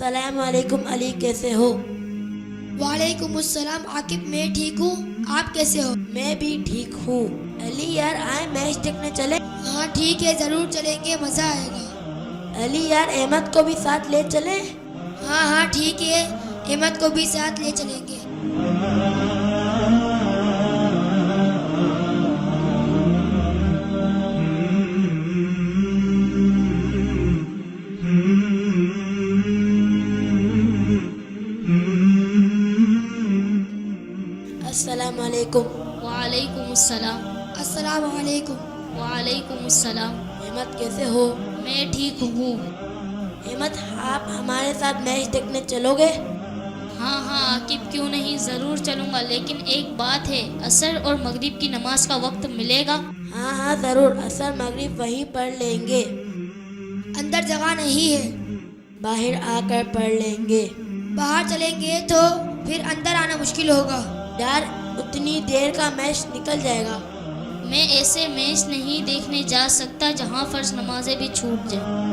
السلام علیکم علی، کیسے ہو؟ وعلیکم السلام عاقب، میں ٹھیک ہوں، آپ کیسے ہو؟ میں بھی ٹھیک ہوں۔ علی یار آئے میچ دیکھنے چلے؟ ہاں ٹھیک ہے، ضرور چلیں گے، مزہ آئے گا۔ علی یار احمد کو بھی ساتھ لے چلیں؟ ہاں ہاں ٹھیک ہے، احمد کو بھی ساتھ لے چلیں گے۔ السلام علیکم۔ وعلیکم السلام۔ السلام علیکم۔ وعلیکم السلام۔ احمد کیسے ہو؟ میں ٹھیک ہوں۔ احمد آپ ہمارے ساتھ میچ دیکھنے چلو گے؟ ہاں ہاں عاقب، کیوں نہیں، ضرور چلوں گا، لیکن ایک بات ہے، عصر اور مغرب کی نماز کا وقت ملے گا؟ ہاں ہاں ضرور، عصر مغرب وہیں پڑھ لیں گے۔ اندر جگہ نہیں ہے، باہر آ کر پڑھ لیں گے۔ باہر چلیں گے تو پھر اندر آنا مشکل ہوگا۔ یار اتنی دیر کا میچ نکل جائے گا۔ میں ایسے میچ نہیں دیکھنے جا سکتا جہاں فرض نمازیں بھی چھوٹ جائیں۔